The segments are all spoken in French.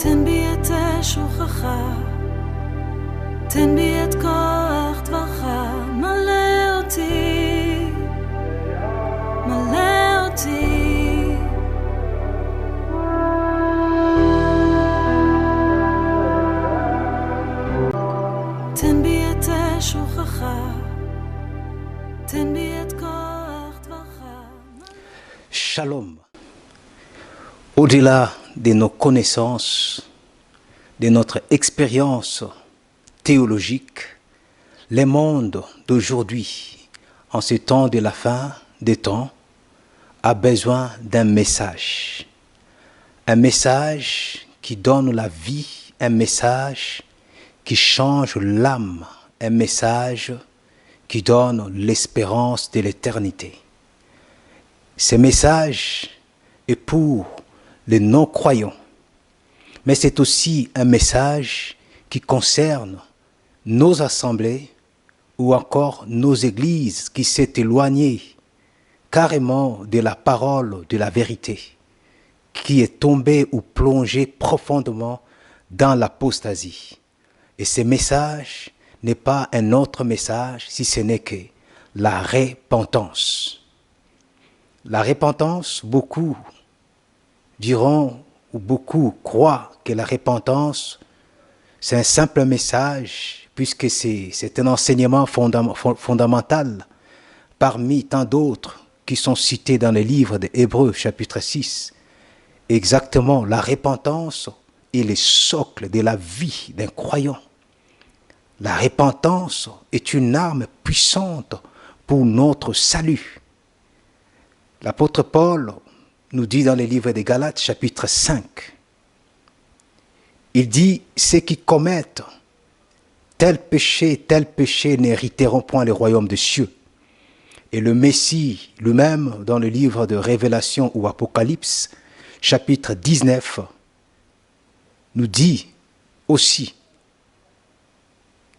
תן בי את שוכך, תן בי את כוח דברך, מלא אותי, מלא אותי. תן בי את שוכך, תן בי את כוח דברך. Shalom. Au-delà de nos connaissances, de notre expérience théologique, le monde d'aujourd'hui, en ce temps de la fin des temps, a besoin d'un message. Un message qui donne la vie, un message qui change l'âme, un message qui donne l'espérance de l'éternité. Ce message est pour les non-croyants, mais c'est aussi un message qui concerne nos assemblées ou encore nos églises qui s'est éloignées carrément de la parole de la vérité, qui est tombée ou plongée profondément dans l'apostasie. Et ce message n'est pas un autre message si ce n'est que la repentance. La repentance, beaucoup diront ou beaucoup croient que la repentance, c'est un simple message, puisque c'est un enseignement fondamental parmi tant d'autres qui sont cités dans le livre des Hébreux, chapitre 6. Exactement, la repentance est le socle de la vie d'un croyant. La repentance est une arme puissante pour notre salut. L'apôtre Paul nous dit dans le livre des Galates, chapitre 5, il dit « Ceux qui commettent tel péché n'hériteront point le royaume des cieux. » Et le Messie lui-même, dans le livre de Révélation ou Apocalypse, chapitre 19, nous dit aussi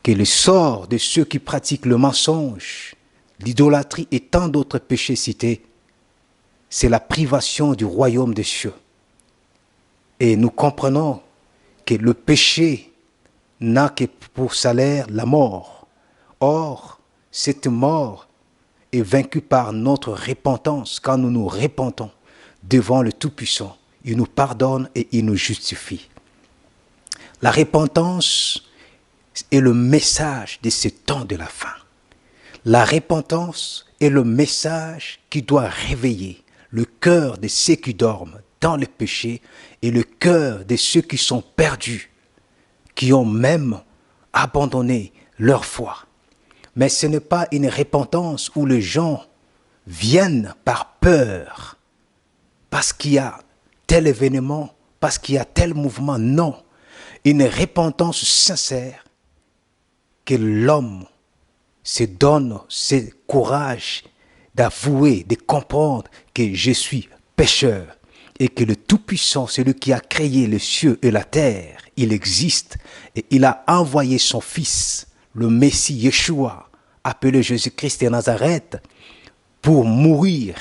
que le sort de ceux qui pratiquent le mensonge, l'idolâtrie et tant d'autres péchés cités, c'est la privation du royaume des cieux. Et nous comprenons que le péché n'a que pour salaire la mort. Or, cette mort est vaincue par notre repentance. Quand nous nous repentons devant le Tout-Puissant, il nous pardonne et il nous justifie. La repentance est le message de ce temps de la fin. La repentance est le message qui doit réveiller le cœur de ceux qui dorment dans le péché et le cœur de ceux qui sont perdus, qui ont même abandonné leur foi. Mais ce n'est pas une repentance où les gens viennent par peur, parce qu'il y a tel événement, parce qu'il y a tel mouvement. Non, une repentance sincère que l'homme se donne ce courage d'avouer, de comprendre que je suis pécheur et que le Tout-Puissant, celui qui a créé les cieux et la terre, il existe et il a envoyé son Fils, le Messie Yeshua, appelé Jésus-Christ de Nazareth, pour mourir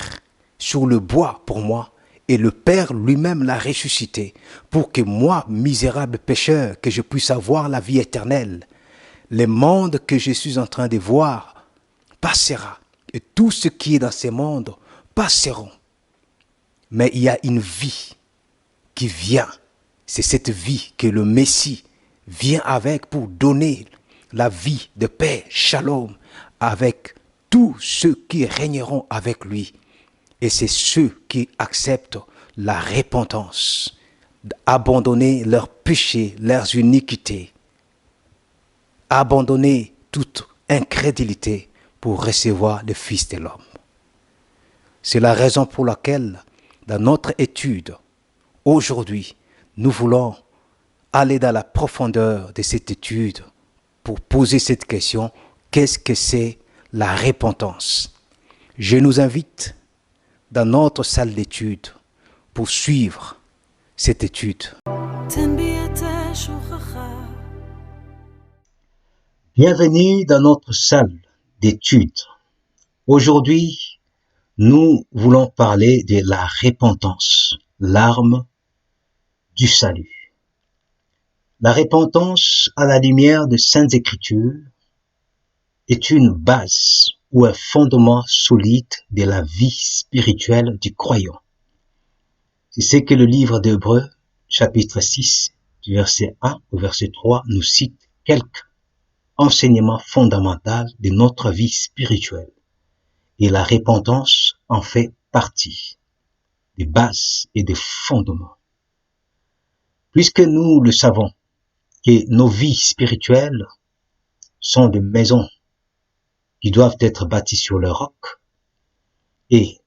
sur le bois pour moi, et le Père lui-même l'a ressuscité pour que moi, misérable pécheur, que je puisse avoir la vie éternelle. Le monde que je suis en train de voir passera. Et tout ce qui est dans ce monde passeront. Mais il y a une vie qui vient. C'est cette vie que le Messie vient avec pour donner la vie de paix, shalom, avec tous ceux qui régneront avec lui. Et c'est ceux qui acceptent la repentance, d'abandonner leurs péchés, leurs iniquités, abandonner toute incrédulité pour recevoir le Fils de l'homme. C'est la raison pour laquelle, dans notre étude, aujourd'hui, nous voulons aller dans la profondeur de cette étude pour poser cette question, qu'est-ce que c'est la repentance? Je nous invite dans notre salle d'étude pour suivre cette étude. Bienvenue dans notre salle d'étude. Aujourd'hui, nous voulons parler de la repentance, l'arme du salut. La repentance à la lumière de Saintes Écritures est une base ou un fondement solide de la vie spirituelle du croyant. C'est ce que le livre d'Hébreux, chapitre 6, du verset 1 au verset 3, nous cite quelques enseignements fondamentaux de notre vie spirituelle. Et la repentance en fait partie, des bases et des fondements. Puisque nous le savons, que nos vies spirituelles sont des maisons qui doivent être bâties sur le roc, et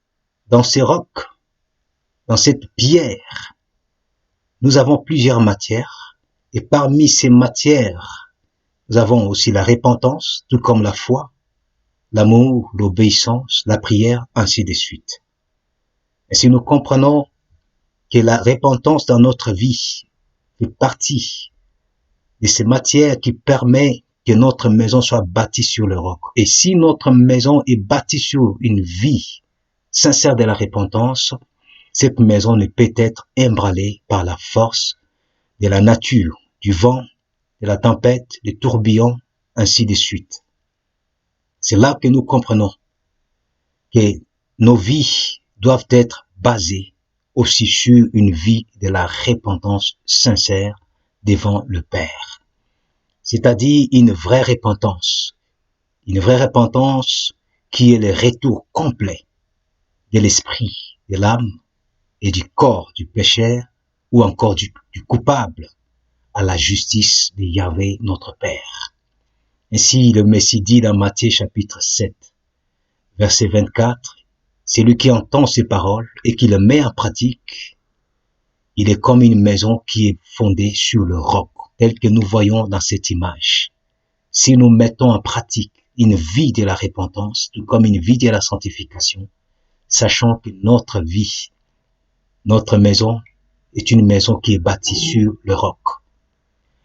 dans ces rocs, dans cette pierre, nous avons plusieurs matières, et parmi ces matières, nous avons aussi la repentance, tout comme la foi, l'amour, l'obéissance, la prière, ainsi de suite. Et si nous comprenons que la repentance dans notre vie fait partie de ces matières qui permettent que notre maison soit bâtie sur le roc. Et si notre maison est bâtie sur une vie sincère de la repentance, cette maison ne peut être ébranlée par la force de la nature, du vent, de la tempête, des tourbillons, ainsi de suite. C'est là que nous comprenons que nos vies doivent être basées aussi sur une vie de la repentance sincère devant le Père. C'est-à-dire une vraie repentance qui est le retour complet de l'esprit, de l'âme et du corps du pécheur ou encore du coupable à la justice de Yahvé notre Père. Ainsi le Messie dit dans Matthieu chapitre 7, verset 24, celui qui entend ces paroles et qui le met en pratique, il est comme une maison qui est fondée sur le roc, tel que nous voyons dans cette image. Si nous mettons en pratique une vie de la repentance, tout comme une vie de la sanctification, sachant que notre vie, notre maison, est une maison qui est bâtie sur le roc.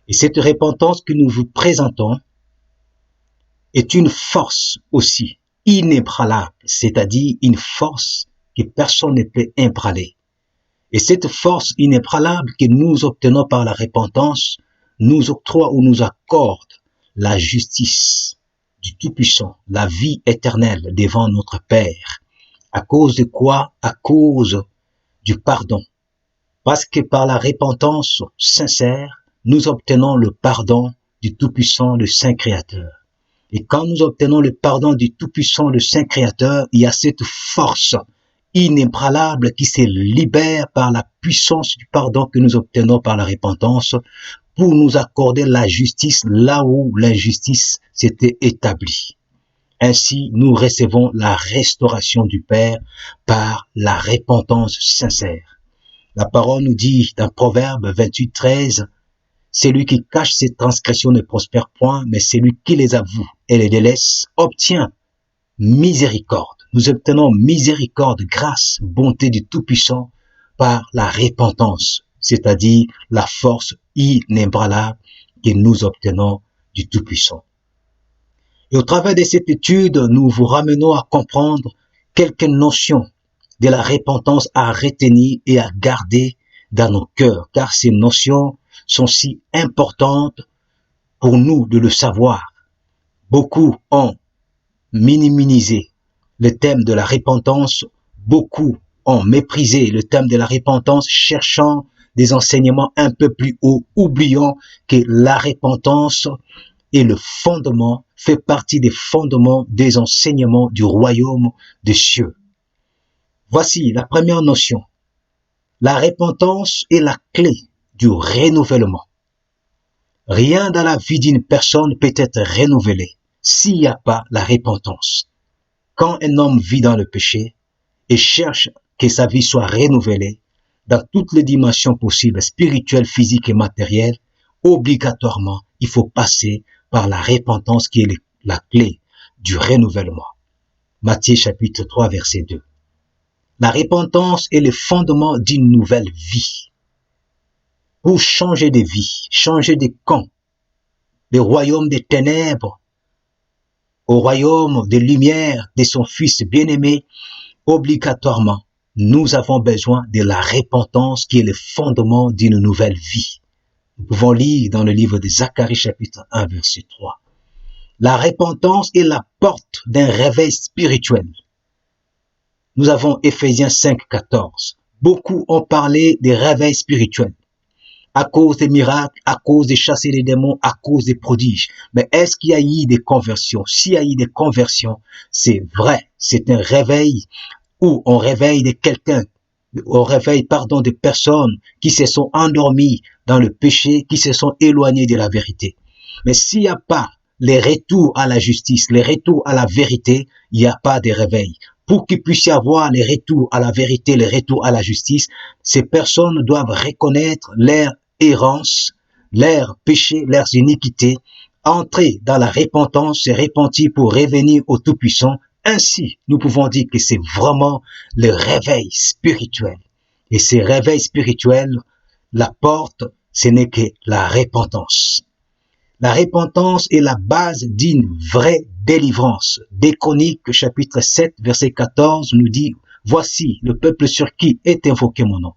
Et cette repentance que nous vous présentons est une force aussi inébranlable, c'est-à-dire une force que personne ne peut ébranler. Et cette force inébranlable que nous obtenons par la repentance nous octroie ou nous accorde la justice du Tout-Puissant, la vie éternelle devant notre Père. À cause de quoi? À cause du pardon. Parce que par la repentance sincère, nous obtenons le pardon du Tout-Puissant, le Saint Créateur. Et quand nous obtenons le pardon du Tout-Puissant, le Saint Créateur, il y a cette force inébranlable qui se libère par la puissance du pardon que nous obtenons par la repentance pour nous accorder la justice là où l'injustice s'était établie. Ainsi, nous recevons la restauration du Père par la repentance sincère. La parole nous dit dans Proverbe 28, 13, celui qui cache ses transgressions ne prospère point, mais celui qui les avoue et les délaisse obtient miséricorde. Nous obtenons miséricorde, grâce, bonté du Tout-Puissant par la repentance, c'est-à-dire la force inébranlable que nous obtenons du Tout-Puissant. Et au travers de cette étude, nous vous ramenons à comprendre quelques notions de la repentance à retenir et à garder dans nos cœurs, car ces notions sont si importantes pour nous de le savoir. Beaucoup ont minimisé le thème de la repentance, beaucoup ont méprisé le thème de la repentance, cherchant des enseignements un peu plus hauts, oubliant que la repentance est le fondement, fait partie des fondements des enseignements du royaume des cieux. Voici la première notion. La repentance est la clé du renouvellement. Rien dans la vie d'une personne peut être renouvelé s'il n'y a pas la repentance. Quand un homme vit dans le péché et cherche que sa vie soit renouvelée dans toutes les dimensions possibles, spirituelles, physiques et matérielles, obligatoirement, il faut passer par la repentance qui est la clé du renouvellement. Matthieu chapitre 3, verset 2. La repentance est le fondement d'une nouvelle vie. Pour changer de vie, changer de camp, du royaume des ténèbres au royaume des lumières de son Fils bien-aimé, obligatoirement, nous avons besoin de la repentance qui est le fondement d'une nouvelle vie. Nous pouvons lire dans le livre de Zacharie chapitre 1 verset 3. La repentance est la porte d'un réveil spirituel. Nous avons Éphésiens 5, 14. Beaucoup ont parlé des réveils spirituels. À cause des miracles, à cause de chasser les démons, à cause des prodiges. Mais est-ce qu'il y a eu des conversions? S'il y a eu des conversions, c'est vrai. C'est un réveil où on réveille de quelqu'un, on réveille, des personnes qui se sont endormies dans le péché, qui se sont éloignées de la vérité. Mais s'il n'y a pas les retours à la justice, les retours à la vérité, il n'y a pas de réveil. Pour qu'il puisse y avoir les retours à la vérité, les retours à la justice, ces personnes doivent reconnaître leur errance, leurs péchés, leurs iniquités, entrer dans la repentance, se repentir pour revenir au Tout-Puissant. Ainsi, nous pouvons dire que c'est vraiment le réveil spirituel. Et ce réveil spirituel, la porte, ce n'est que la repentance. La repentance est la base d'une vraie délivrance. Des Chroniques, chapitre 7, verset 14, nous dit, « Voici le peuple sur qui est invoqué mon nom.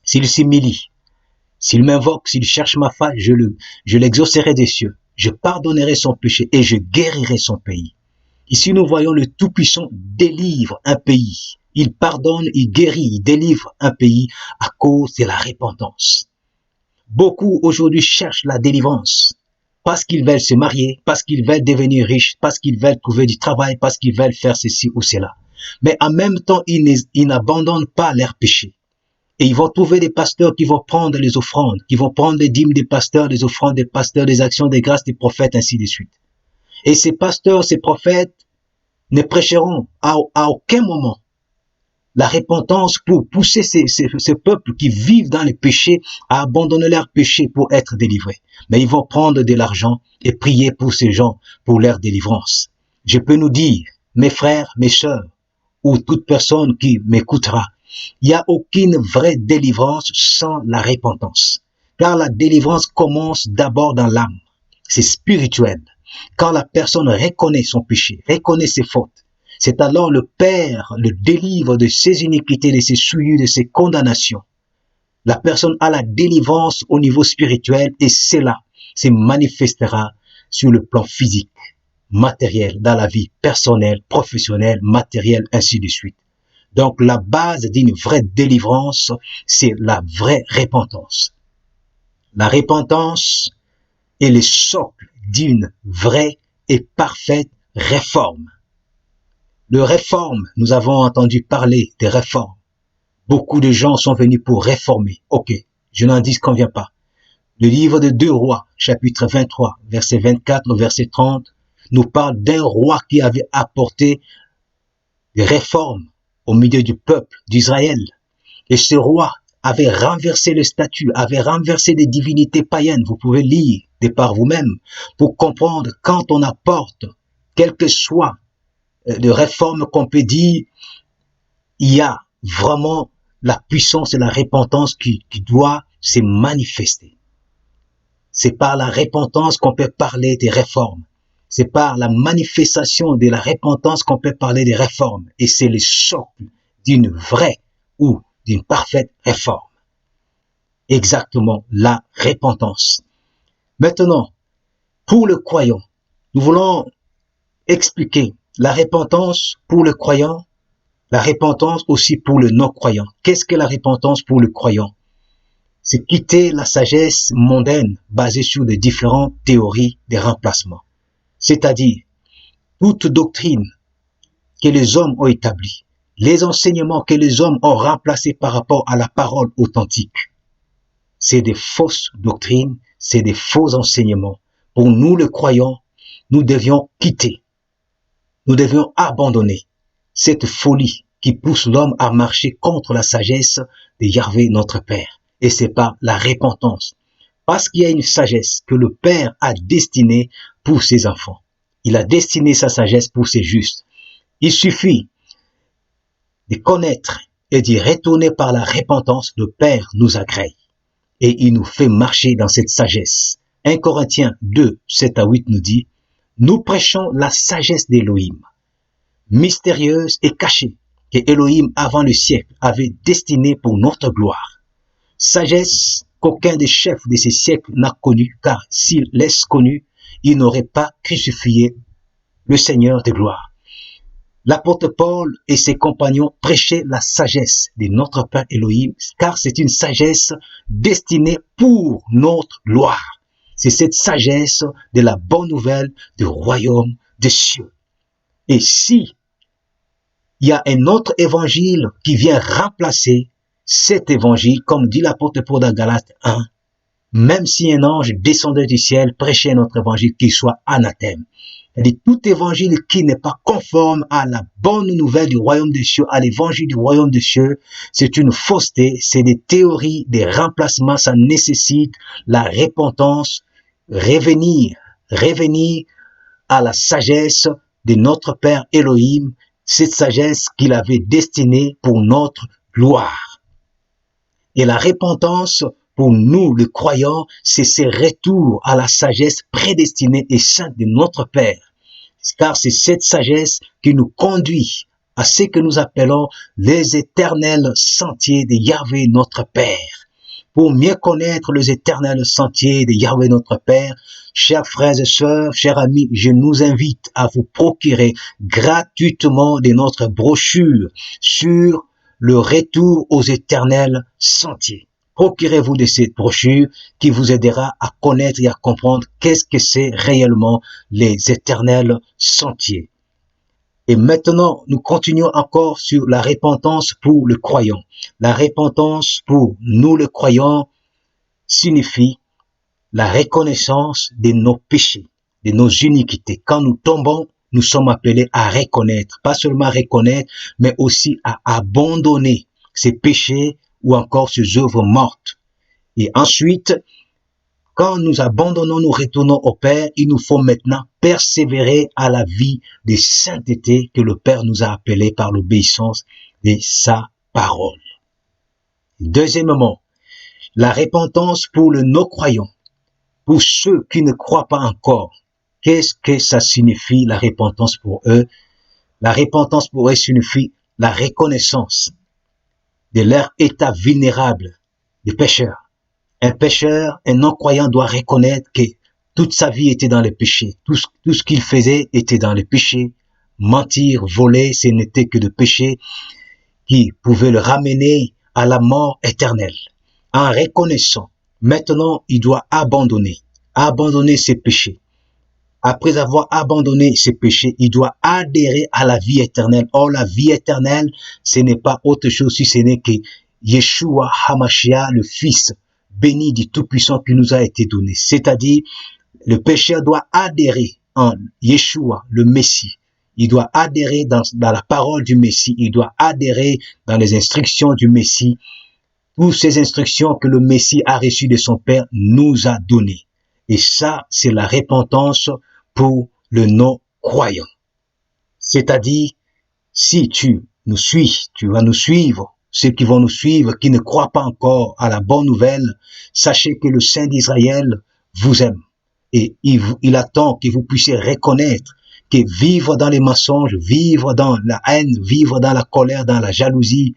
S'il s'humilie, s'il m'invoque, s'il cherche ma face, je l'exaucerai des cieux. Je pardonnerai son péché et je guérirai son pays. » Ici, nous voyons le Tout-Puissant délivre un pays. Il pardonne, il guérit, il délivre un pays à cause de la repentance. Beaucoup aujourd'hui cherchent la délivrance parce qu'ils veulent se marier, parce qu'ils veulent devenir riches, parce qu'ils veulent trouver du travail, parce qu'ils veulent faire ceci ou cela. Mais en même temps, ils n'abandonnent pas leurs péchés. Et ils vont trouver des pasteurs qui vont prendre les offrandes, qui vont prendre les dîmes des pasteurs, des offrandes des pasteurs, des actions, des grâces des prophètes, ainsi de suite. Et ces pasteurs, ces prophètes ne prêcheront à aucun moment la repentance pour pousser ces peuples qui vivent dans les péchés à abandonner leurs péchés pour être délivrés. Mais ils vont prendre de l'argent et prier pour ces gens, pour leur délivrance. Je peux nous dire, mes frères, mes sœurs, ou toute personne qui m'écoutera, il n'y a aucune vraie délivrance sans la repentance. Car la délivrance commence d'abord dans l'âme. C'est spirituel. Quand la personne reconnaît son péché, reconnaît ses fautes, c'est alors le Père le délivre de ses iniquités, de ses souillures, de ses condamnations. La personne a la délivrance au niveau spirituel et cela se manifestera sur le plan physique, matériel, dans la vie personnelle, professionnelle, matérielle, ainsi de suite. Donc la base d'une vraie délivrance, c'est la vraie repentance. La repentance est le socle d'une vraie et parfaite réforme. Le réforme, nous avons entendu parler des réformes. Beaucoup de gens sont venus pour réformer. Ok, je n'en disconviens pas. Le livre de 2 Rois, chapitre 23, verset 24 au verset 30, nous parle d'un roi qui avait apporté des réformes au milieu du peuple d'Israël. Et ce roi avait renversé le statut, avait renversé des divinités païennes. Vous pouvez lire de par vous-même pour comprendre quand on apporte, quel que soit de réforme qu'on peut dire, il y a vraiment la puissance et la repentance qui doit se manifester. C'est par la repentance qu'on peut parler des réformes. C'est par la manifestation de la repentance qu'on peut parler des réformes. Et c'est le socle d'une vraie ou d'une parfaite réforme. Exactement, la repentance. Maintenant, pour le croyant, nous voulons expliquer la repentance pour le croyant, la repentance aussi pour le non-croyant. Qu'est-ce que la repentance pour le croyant? C'est quitter la sagesse mondaine basée sur de différentes théories des remplacements. C'est-à-dire, toute doctrine que les hommes ont établie, les enseignements que les hommes ont remplacés par rapport à la parole authentique, c'est des fausses doctrines, c'est des faux enseignements. Pour nous, les croyants, nous devions quitter. Nous devions abandonner cette folie qui pousse l'homme à marcher contre la sagesse de Yahvé, notre Père. Et c'est pas la repentance. Parce qu'il y a une sagesse que le Père a destinée pour ses enfants. Il a destiné sa sagesse pour ses justes. Il suffit de connaître et d'y retourner par la repentance. Le Père nous agrée et il nous fait marcher dans cette sagesse. 1 Corinthiens 2, 7 à 8 nous dit, « Nous prêchons la sagesse d'Élohim, mystérieuse et cachée, que Élohim avant le siècle avait destinée pour notre gloire. Sagesse qu'aucun des chefs de ces siècles n'a connu, car s'il l'est connu, il n'aurait pas crucifié le Seigneur de gloire. L'apôtre Paul et ses compagnons prêchaient la sagesse de notre Père Elohim, car c'est une sagesse destinée pour notre gloire. C'est cette sagesse de la bonne nouvelle du royaume des cieux. Et si il y a un autre évangile qui vient remplacer cet évangile, comme dit l'apôtre Paul dans Galates 1, même si un ange descendait du ciel, prêchait notre évangile, qu'il soit anathème. C'est-à-dire tout évangile qui n'est pas conforme à la bonne nouvelle du royaume des cieux, à l'évangile du royaume des cieux, c'est une fausseté, c'est des théories, des remplacements, ça nécessite la repentance, revenir à la sagesse de notre Père Elohim, cette sagesse qu'il avait destinée pour notre gloire. Et la repentance, pour nous, les croyants, c'est ce retour à la sagesse prédestinée et sainte de notre Père. Car c'est cette sagesse qui nous conduit à ce que nous appelons les éternels sentiers de Yahvé notre Père. Pour mieux connaître les éternels sentiers de Yahvé notre Père, chers frères et sœurs, chers amis, je nous invite à vous procurer gratuitement de notre brochure sur le retour aux éternels sentiers. Procurez-vous de cette brochure qui vous aidera à connaître et à comprendre qu'est-ce que c'est réellement les éternels sentiers. Et maintenant, nous continuons encore sur la repentance pour le croyant. La repentance pour nous, les croyants, signifie la reconnaissance de nos péchés, de nos iniquités. Quand nous tombons, nous sommes appelés à reconnaître, pas seulement à reconnaître, mais aussi à abandonner ces péchés ou encore ces œuvres mortes. Et ensuite, quand nous abandonnons, nous retournons au Père, il nous faut maintenant persévérer à la vie de sainteté que le Père nous a appelés par l'obéissance de sa parole. Deuxièmement, la repentance pour le non-croyant, pour ceux qui ne croient pas encore. Qu'est-ce que ça signifie, la repentance pour eux? La repentance pour eux signifie la reconnaissance de leur état vulnérable de pécheur. Un pécheur, un non-croyant doit reconnaître que toute sa vie était dans le péché. Tout ce qu'il faisait était dans le péché. Mentir, voler, ce n'était que de péché qui pouvait le ramener à la mort éternelle. En reconnaissant, maintenant, il doit abandonner ses péchés. Après avoir abandonné ses péchés, il doit adhérer à la vie éternelle. Or, la vie éternelle, ce n'est pas autre chose si ce n'est que Yeshua HaMashiach, le Fils béni du Tout-Puissant qui nous a été donné. C'est-à-dire, le pécheur doit adhérer en Yeshua, le Messie. Il doit adhérer dans la parole du Messie. Il doit adhérer dans les instructions du Messie. Toutes ces instructions que le Messie a reçues de son Père nous a données. Et ça, c'est la repentance pour le non-croyant. C'est-à-dire, si tu nous suis, tu vas nous suivre. Ceux qui vont nous suivre, qui ne croient pas encore à la bonne nouvelle, sachez que le Saint d'Israël vous aime. Et il attend que vous puissiez reconnaître que vivre dans les mensonges, vivre dans la haine, vivre dans la colère, dans la jalousie,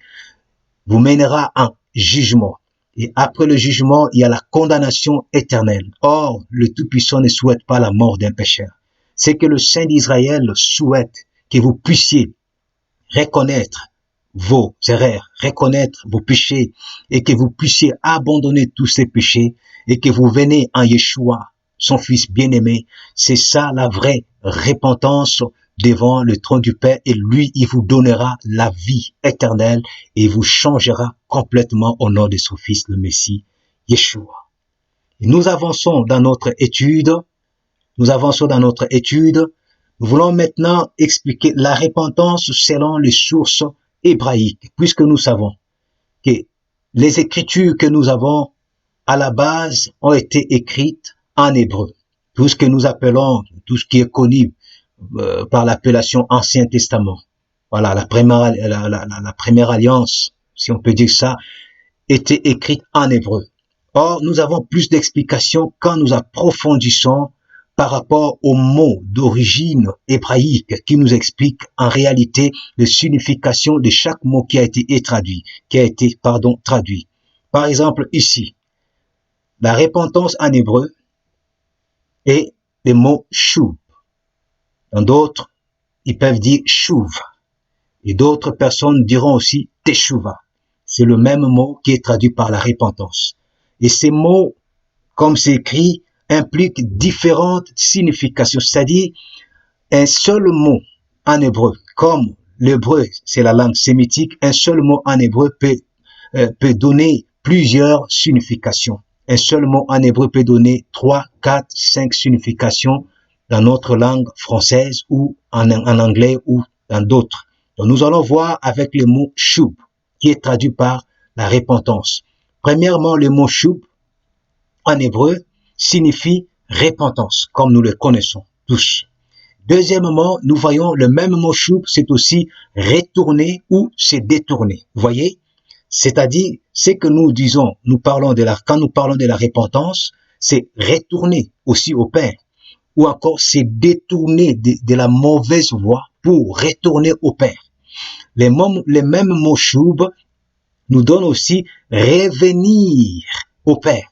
vous mènera en jugement. Et après le jugement, il y a la condamnation éternelle. Or, le Tout-Puissant ne souhaite pas la mort d'un pécheur. C'est que le Saint d'Israël souhaite que vous puissiez reconnaître vos erreurs, reconnaître vos péchés et que vous puissiez abandonner tous ces péchés et que vous venez en Yeshua, son Fils bien-aimé. C'est ça la vraie repentance devant le trône du Père et lui, il vous donnera la vie éternelle et il vous changera complètement au nom de son Fils, le Messie, Yeshua. Et nous avançons dans notre étude. Nous voulons maintenant expliquer la repentance selon les sources hébraïques, puisque nous savons que les écritures que nous avons à la base ont été écrites en hébreu. Tout ce que nous appelons, tout ce qui est connu par l'appellation Ancien Testament. Voilà, la première alliance, si on peut dire ça, était écrite en hébreu. Or, nous avons plus d'explications quand nous approfondissons par rapport aux mots d'origine hébraïque qui nous expliquent en réalité la signification de chaque mot qui a été traduit. Par exemple, ici, La repentance en hébreu est le mot shub. Dans d'autres, ils peuvent dire shuv. Et d'autres personnes diront aussi teshuva. C'est le même mot qui est traduit par la repentance. Et ces mots, comme c'est écrit, impliquent différentes significations. C'est-à-dire, un seul mot en hébreu, comme l'hébreu, c'est la langue sémitique, un seul mot en hébreu peut donner plusieurs significations. Un seul mot en hébreu peut donner 3, 4, 5 significations dans notre langue française ou en anglais ou dans d'autres. Donc nous allons voir avec le mot shub, qui est traduit par la repentance. Premièrement, le mot shub en hébreu signifie repentance, comme nous le connaissons tous. Deuxièmement, nous voyons le même mot shub, c'est aussi retourner ou se détourner. Vous voyez? C'est-à-dire, ce que nous disons, quand nous parlons de la repentance, c'est retourner aussi au Père, ou encore se détourner de la mauvaise voie pour retourner au Père. Les mêmes mots shub nous donnent aussi revenir au Père.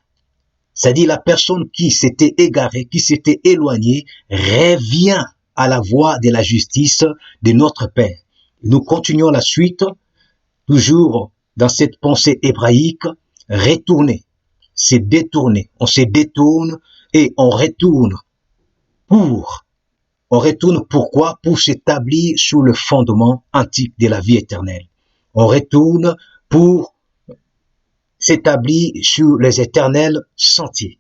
C'est-à-dire la personne qui s'était égarée, qui s'était éloignée, revient à la voie de la justice de notre Père. Nous continuons la suite, toujours dans cette pensée hébraïque, retourner, se détourner. On se détourne et on retourne pourquoi? Pour s'établir sur le fondement antique de la vie éternelle. On retourne pour s'établir sur les éternels sentiers.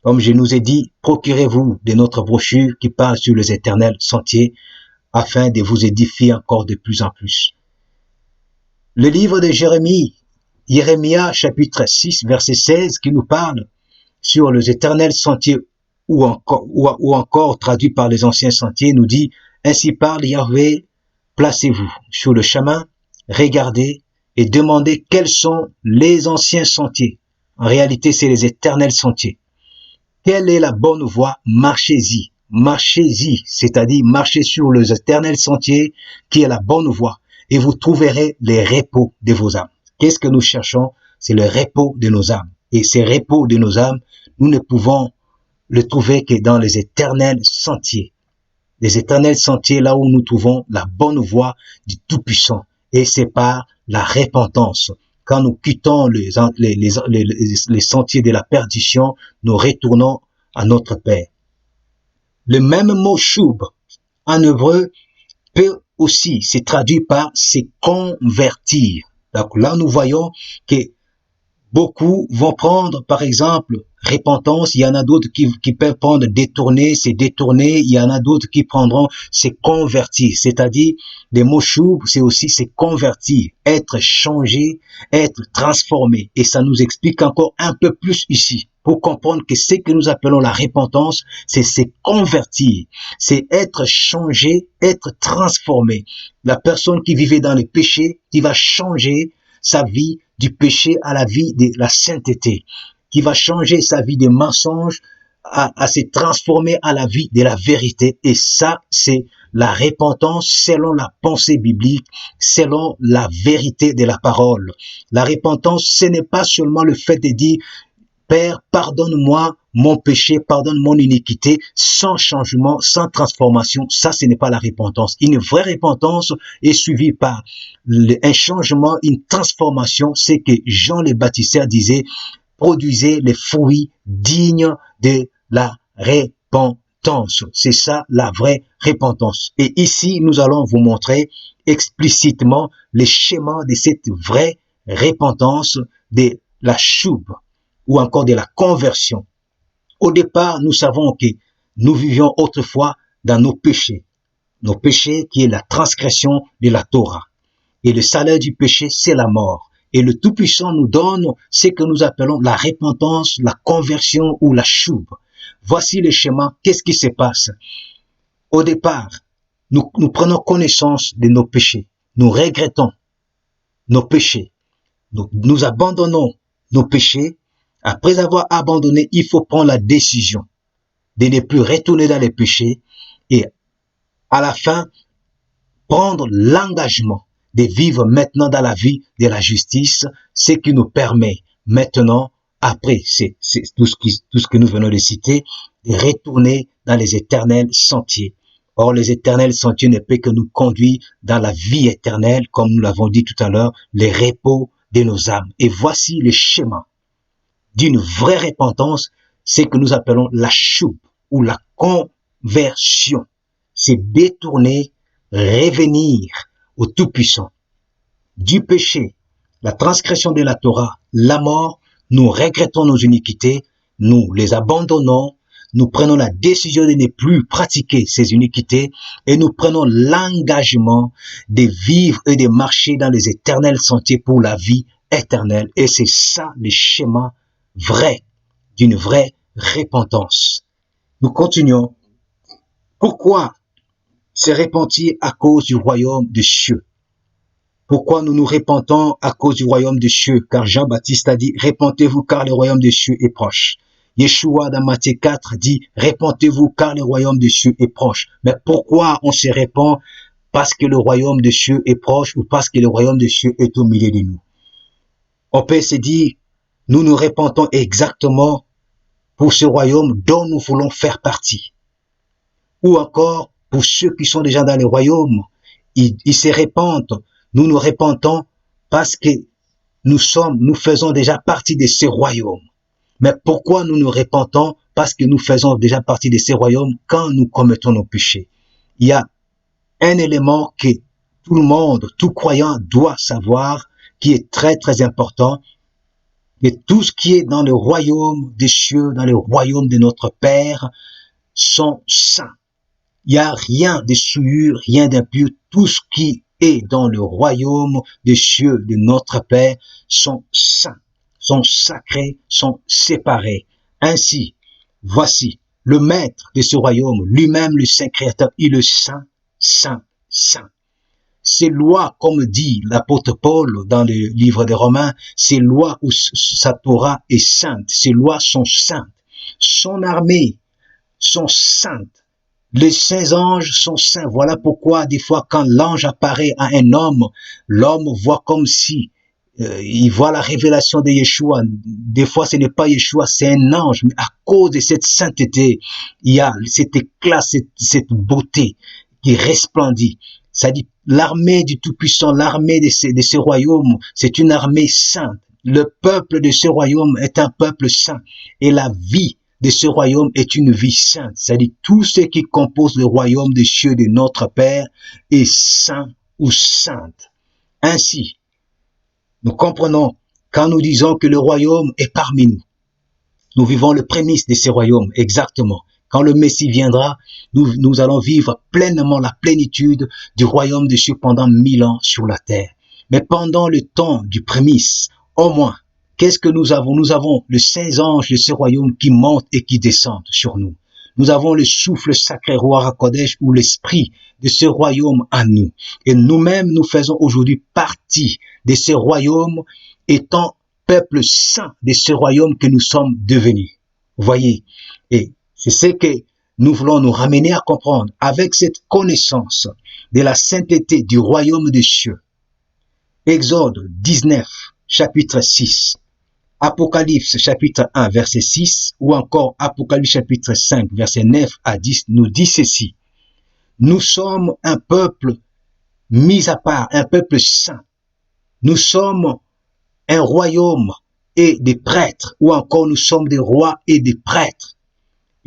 Comme je nous ai dit, procurez-vous de notre brochure qui parle sur les éternels sentiers afin de vous édifier encore de plus en plus. Le livre de Jérémie chapitre 6, verset 16, qui nous parle sur les éternels sentiers ou encore traduit par les anciens sentiers, nous dit, ainsi parle Yahweh, placez-vous sur le chemin, regardez et demandez quels sont les anciens sentiers. En réalité, c'est les éternels sentiers. Quelle est la bonne voie? Marchez-y. Marchez-y, c'est-à-dire marchez sur les éternels sentiers qui est la bonne voie et vous trouverez les repos de vos âmes. Qu'est-ce que nous cherchons? C'est le repos de nos âmes. Et ces repos de nos âmes, nous ne pouvons le trouver que dans les éternels sentiers. Les éternels sentiers, là où nous trouvons la bonne voie du Tout-Puissant. Et c'est par la repentance. Quand nous quittons les sentiers de la perdition, nous retournons à notre Père. Le même mot shub en hébreu peut aussi se traduire par se convertir. Donc là, nous voyons que beaucoup vont prendre, par exemple, repentance. Il y en a d'autres qui peuvent prendre détourner, se détourner. Il y en a d'autres qui prendront se convertir. C'est-à-dire, les mots shub, c'est aussi se convertir, être changé, être transformé. Et ça nous explique encore un peu plus ici, pour comprendre que ce que nous appelons la repentance, c'est se convertir, c'est être changé, être transformé. La personne qui vivait dans le péché, qui va changer sa vie du péché à la vie de la sainteté, qui va changer sa vie de mensonge à se transformer à la vie de la vérité. Et ça, c'est la repentance selon la pensée biblique, selon la vérité de la parole. La repentance, ce n'est pas seulement le fait de dire Père, pardonne-moi mon péché, pardonne mon iniquité, sans changement, sans transformation. Ça, ce n'est pas la repentance. Une vraie repentance est suivie par un changement, une transformation. C'est que Jean le Baptisteur disait, produisez les fruits dignes de la repentance. C'est ça la vraie repentance. Et ici, nous allons vous montrer explicitement les schémas de cette vraie repentance de la shub ou encore de la conversion. Au départ, nous savons que nous vivions autrefois dans nos péchés qui est la transgression de la Torah. Et le salaire du péché, c'est la mort. Et le Tout-Puissant nous donne ce que nous appelons la repentance, la conversion ou la shub. Voici le schéma. Qu'est-ce qui se passe? Au départ, nous prenons connaissance de nos péchés. Nous regrettons nos péchés. Nous abandonnons nos péchés. Après avoir abandonné, il faut prendre la décision de ne plus retourner dans les péchés et à la fin, prendre l'engagement de vivre maintenant dans la vie de la justice, ce qui nous permet maintenant après c'est tout ce que nous venons de citer, de retourner dans les éternels sentiers. Or, les éternels sentiers ne peuvent que nous conduire dans la vie éternelle, comme nous l'avons dit tout à l'heure, les repos de nos âmes. Et voici le schéma d'une vraie repentance, c'est que nous appelons la choupe ou la conversion. C'est détourner, revenir au Tout-Puissant. Du péché, la transgression de la Torah, la mort, nous regrettons nos iniquités, nous les abandonnons, nous prenons la décision de ne plus pratiquer ces iniquités et nous prenons l'engagement de vivre et de marcher dans les éternels sentiers pour la vie éternelle. Et c'est ça le schéma vrai d'une vraie repentance. Nous continuons. Pourquoi se repentir à cause du royaume des cieux? Pourquoi nous nous repentons à cause du royaume des cieux? Car Jean-Baptiste a dit, repentez-vous car le royaume des cieux est proche. Yeshua dans Matthieu 4 dit, repentez-vous car le royaume des cieux est proche. Mais pourquoi on se repent? Parce que le royaume des cieux est proche ou parce que le royaume des cieux est au milieu de nous. On peut se dire, nous nous repentons exactement pour ce royaume dont nous voulons faire partie. Ou encore, pour ceux qui sont déjà dans le royaume, ils se repentent. Nous nous repentons parce que nous faisons déjà partie de ce royaume. Mais pourquoi nous nous repentons? Parce que nous faisons déjà partie de ce royaume quand nous commettons nos péchés. Il y a un élément que tout le monde, tout croyant doit savoir, qui est très très important, et tout ce qui est dans le royaume des cieux, dans le royaume de notre Père, sont saints. Il n'y a rien de souillure, rien d'impur. Tout ce qui est dans le royaume des cieux de notre Père sont saints, sont sacrés, sont séparés. Ainsi, voici le maître de ce royaume, lui-même le Saint Créateur, il est saint, saint, saint. Ces lois, comme dit l'apôtre Paul dans le livre des Romains, ces lois où sa Torah est sainte, ces lois sont saintes. Son armée sont saintes. Les saints anges sont saints. Voilà pourquoi des fois quand l'ange apparaît à un homme, l'homme voit comme si il voit la révélation de Yeshua. Des fois ce n'est pas Yeshua, c'est un ange. Mais à cause de cette sainteté, il y a cet éclat, cette beauté qui resplendit. Ça dit, l'armée du Tout-Puissant, l'armée de ce royaume, c'est une armée sainte. Le peuple de ce royaume est un peuple saint. Et la vie de ce royaume est une vie sainte. C'est-à-dire, tout ce qui compose le royaume des cieux de notre Père est saint ou sainte. Ainsi, nous comprenons, quand nous disons que le royaume est parmi nous, nous vivons le prémisse de ce royaume, exactement. Quand le Messie viendra, nous allons vivre pleinement la plénitude du royaume des cieux pendant 1000 ans sur la terre. Mais pendant le temps du prémisse, au moins, qu'est-ce que nous avons? Nous avons le saint ange de ce royaume qui monte et qui descend sur nous. Nous avons le souffle sacré Ruach HaKodesh ou l'esprit de ce royaume en nous. Et nous-mêmes, nous faisons aujourd'hui partie de ce royaume étant peuple saint de ce royaume que nous sommes devenus. Vous voyez? Et c'est ce que nous voulons nous ramener à comprendre avec cette connaissance de la sainteté du royaume des cieux. Exode 19, chapitre 6. Apocalypse chapitre 1, verset 6, ou encore Apocalypse chapitre 5, verset 9 à 10, nous dit ceci. Nous sommes un peuple mis à part, un peuple saint. Nous sommes un royaume et des prêtres, ou encore nous sommes des rois et des prêtres.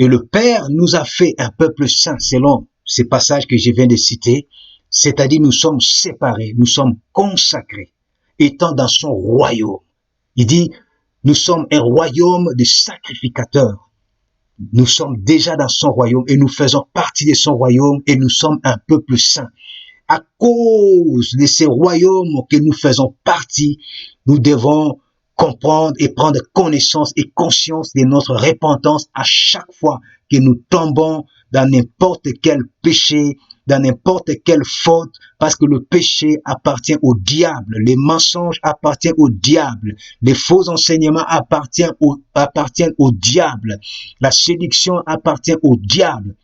Et le Père nous a fait un peuple saint, selon ces passages que je viens de citer, c'est-à-dire nous sommes séparés, nous sommes consacrés, étant dans son royaume. Il dit, nous sommes un royaume de sacrificateurs. Nous sommes déjà dans son royaume et nous faisons partie de son royaume et nous sommes un peuple saint. À cause de ces royaumes que nous faisons partie, nous devons comprendre et prendre connaissance et conscience de notre repentance à chaque fois que nous tombons dans n'importe quel péché, dans n'importe quelle faute, parce que le péché appartient au diable, les mensonges appartiennent au diable, les faux enseignements appartiennent au diable, la séduction appartient au diable.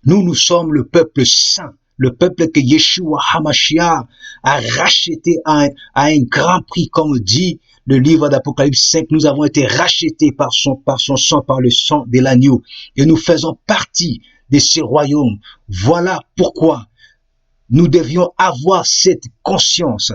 Nous sommes le peuple saint, le peuple que Yeshua HaMashiach a racheté à un grand prix, comme dit le livre d'Apocalypse 5, nous avons été rachetés par son sang, par le sang de l'agneau. Et nous faisons partie de ce royaume. Voilà pourquoi nous devions avoir cette conscience,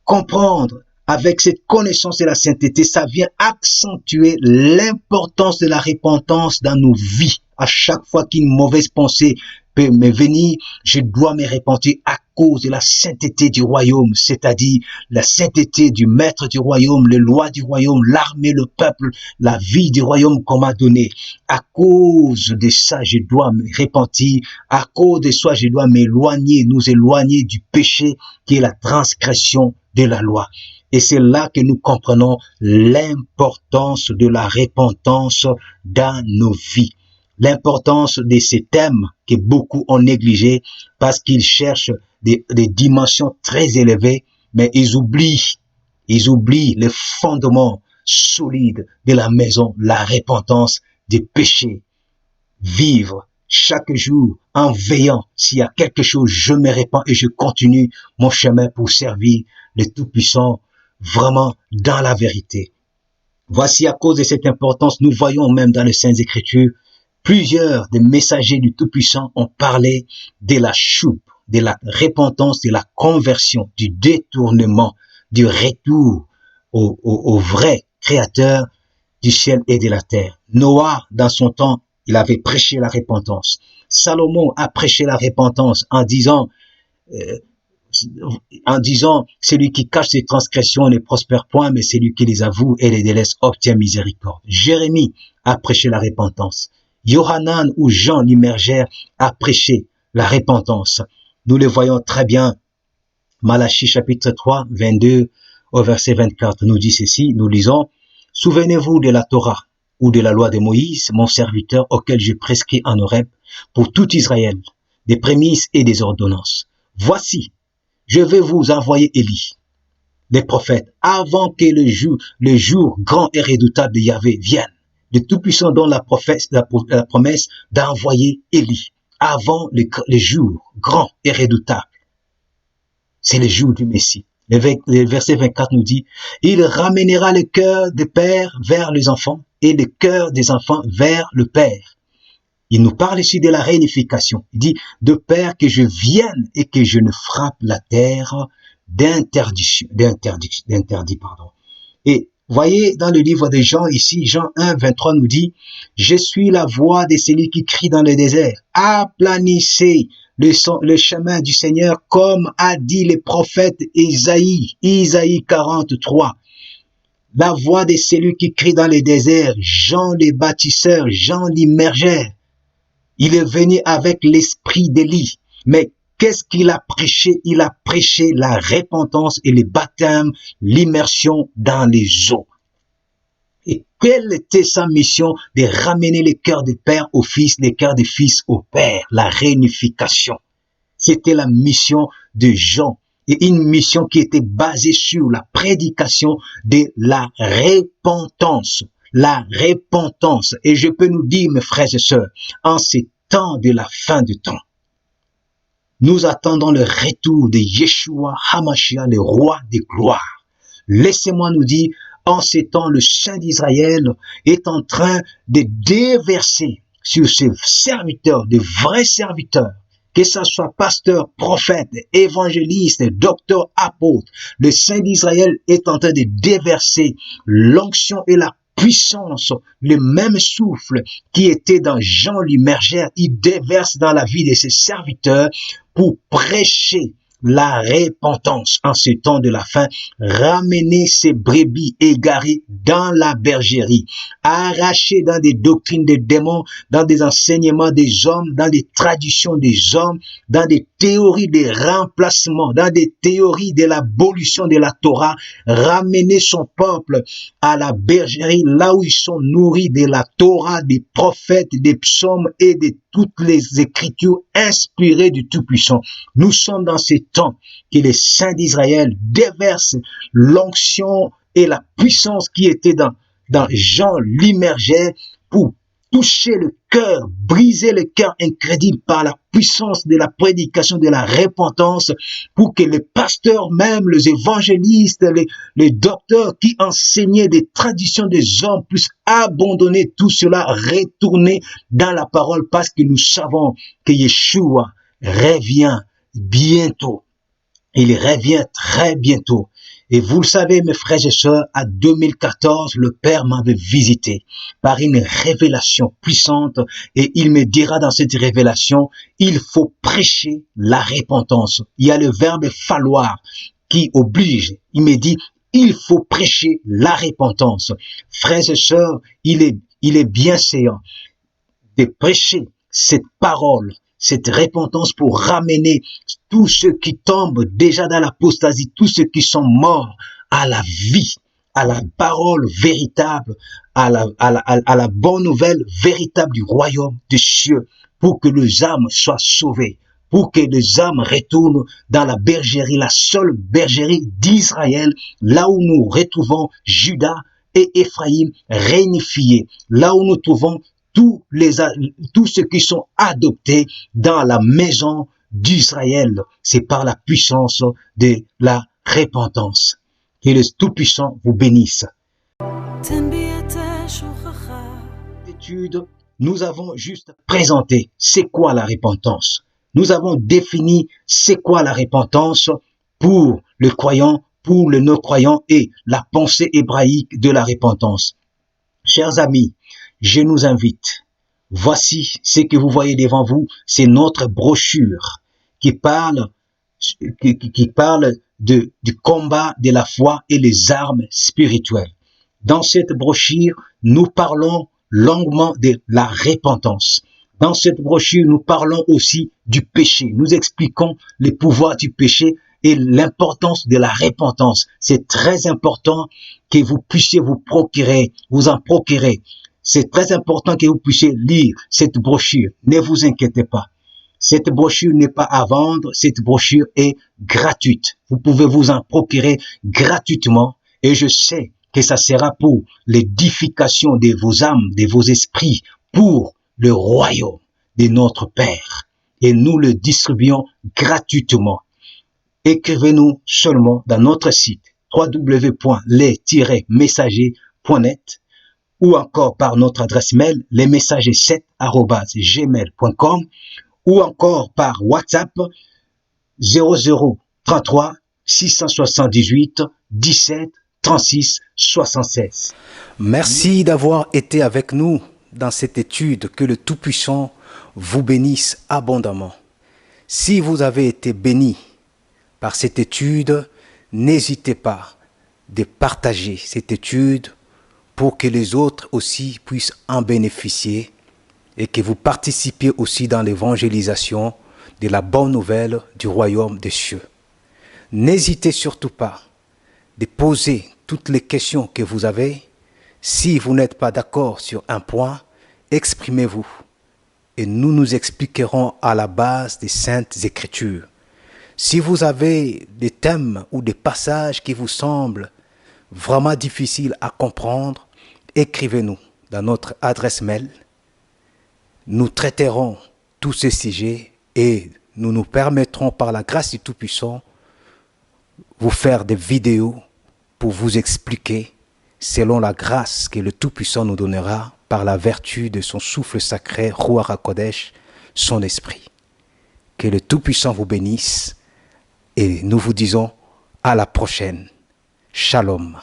comprendre avec cette connaissance de la sainteté, ça vient accentuer l'importance de la repentance dans nos vies. À chaque fois qu'une mauvaise pensée peut me venir, je dois me repentir à cause de la sainteté du royaume, c'est-à-dire la sainteté du maître du royaume, les lois du royaume, l'armée, le peuple, la vie du royaume qu'on m'a donné. À cause de ça, je dois me repentir. À cause de ça, je dois m'éloigner, nous éloigner du péché qui est la transgression de la loi. Et c'est là que nous comprenons l'importance de la repentance dans nos vies. L'importance de ces thèmes que beaucoup ont négligé parce qu'ils cherchent des dimensions très élevées, mais ils oublient les fondements solides de la maison, la repentance des péchés. Vivre chaque jour en veillant, s'il y a quelque chose, je me répands et je continue mon chemin pour servir le Tout-Puissant vraiment dans la vérité. Voici, à cause de cette importance, nous voyons même dans les Saintes Écritures, plusieurs des messagers du Tout-Puissant ont parlé de la choupe, de la repentance, de la conversion, du détournement, du retour au vrai Créateur du ciel et de la terre. Noah, dans son temps, il avait prêché la repentance. Salomon a prêché la repentance en disant, celui qui cache ses transgressions ne prospère point, mais celui qui les avoue et les délaisse obtient miséricorde. Jérémie a prêché la repentance. Yohanan ou Jean l'immergère a prêché la repentance. Nous le voyons très bien. Malachie chapitre 3, 22 au verset 24 nous dit ceci, nous lisons, « Souvenez-vous de la Torah ou de la loi de Moïse, mon serviteur, auquel je prescris en Horeb, pour tout Israël, des prémices et des ordonnances. Voici, je vais vous envoyer Élie, les prophètes, avant que le jour grand et redoutable de Yahvé vienne. Le Tout-Puissant donne la promesse d'envoyer Élie avant le jour grand et redoutable. C'est le jour du Messie. Le verset 24 nous dit, « Il ramènera le cœur des pères vers les enfants et le cœur des enfants vers le Père. » Il nous parle ici de la réunification. Il dit, « De peur que je vienne et que je ne frappe la terre d'interdit. » Et voyez dans le livre de Jean ici, Jean 1, 23 nous dit, « Je suis la voix de celui qui crie dans le désert. Aplanissez le chemin du Seigneur, comme a dit le prophète Isaïe 43. La voix de celui qui crie dans le désert, Jean le baptisseur, Jean l'immergeur. Il est venu avec l'esprit d'Élie. Mais qu'est-ce qu'il a prêché? Il a prêché la repentance et le baptême, l'immersion dans les eaux. Et quelle était sa mission? De ramener les cœurs des pères au fils, les cœurs des fils au père, la réunification. C'était la mission de Jean. Et une mission qui était basée sur la prédication de la repentance. La repentance. Et je peux nous dire, mes frères et sœurs, en ces temps de la fin du temps, nous attendons le retour de Yeshua HaMashiach, le roi des gloires. Laissez-moi nous dire, en ces temps, le Saint d'Israël est en train de déverser sur ses serviteurs, de vrais serviteurs, que ce soit pasteur, prophète, évangéliste, docteur, apôtre. Le Saint d'Israël est en train de déverser l'onction et la puissance, le même souffle qui était dans Jean l'immergeur, il déverse dans la vie de ses serviteurs pour prêcher la repentance en ce temps de la fin, ramener ces brebis égarées dans la bergerie, arracher dans des doctrines des démons, dans des enseignements des hommes, dans des traditions des hommes, dans des théories de remplacement, dans des théories de l'abolition de la Torah, ramener son peuple à la bergerie, là où ils sont nourris de la Torah, des prophètes, des psaumes et de toutes les écritures inspirées du Tout-Puissant. Nous sommes dans ces temps que les saints d'Israël déversent l'onction et la puissance qui était dans Jean l'immergeur pour toucher le cœur, briser le cœur incrédule par la puissance de la prédication de la repentance, pour que les pasteurs, même les évangélistes, les docteurs qui enseignaient des traditions des hommes puissent abandonner tout cela, retourner dans la parole, parce que nous savons que Yeshua revient bientôt. Il revient très bientôt. Et vous le savez, mes frères et sœurs, à 2014, le Père m'avait visité par une révélation puissante, et il me dira dans cette révélation, il faut prêcher la repentance. Il y a le verbe falloir qui oblige. Il me dit, il faut prêcher la repentance. Frères et sœurs, il est bienséant de prêcher cette parole, cette repentance, pour ramener tous ceux qui tombent déjà dans l'apostasie, tous ceux qui sont morts, à la vie, à la parole véritable, à la bonne nouvelle véritable du royaume des cieux, pour que les âmes soient sauvées, pour que les âmes retournent dans la bergerie, la seule bergerie d'Israël, là où nous retrouvons Juda et Éphraïm réunifiés, là où nous trouvons tous ceux qui sont adoptés dans la maison d'Israël. C'est par la puissance de la repentance. Que le Tout-Puissant vous bénisse. Étude, nous avons juste présenté c'est quoi la repentance. Nous avons défini c'est quoi la repentance pour le croyant, pour le non-croyant, et la pensée hébraïque de la repentance. Chers amis, je nous invite. Voici ce que vous voyez devant vous, c'est notre brochure qui parle du combat de la foi et les armes spirituelles. Dans cette brochure, nous parlons longuement de la repentance. Dans cette brochure, nous parlons aussi du péché. Nous expliquons les pouvoirs du péché et l'importance de la repentance. C'est très important que vous puissiez vous en procurer. C'est très important que vous puissiez lire cette brochure. Ne vous inquiétez pas. Cette brochure n'est pas à vendre. Cette brochure est gratuite. Vous pouvez vous en procurer gratuitement, et je sais que ça sera pour l'édification de vos âmes, de vos esprits, pour le royaume de notre Père. Et nous le distribuons gratuitement. Écrivez-nous seulement dans notre site www.les-messagers.net, ou encore par notre adresse mail lesmessagers7@gmail.com, ou encore par WhatsApp 0033 678 17 36 76. Merci d'avoir été avec nous dans cette étude. Que le Tout-Puissant vous bénisse abondamment. Si vous avez été béni par cette étude, n'hésitez pas de partager cette étude pour que les autres aussi puissent en bénéficier, et que vous participiez aussi dans l'évangélisation de la bonne nouvelle du royaume des cieux. N'hésitez surtout pas de poser toutes les questions que vous avez. Si vous n'êtes pas d'accord sur un point, exprimez-vous et nous nous expliquerons à la base des Saintes Écritures. Si vous avez des thèmes ou des passages qui vous semblent vraiment difficiles à comprendre, écrivez-nous dans notre adresse mail. Nous traiterons tous ces sujets et nous nous permettrons par la grâce du Tout-Puissant vous faire des vidéos pour vous expliquer selon la grâce que le Tout-Puissant nous donnera par la vertu de son souffle sacré, Ruach HaKodesh, son esprit. Que le Tout-Puissant vous bénisse et nous vous disons à la prochaine. Shalom.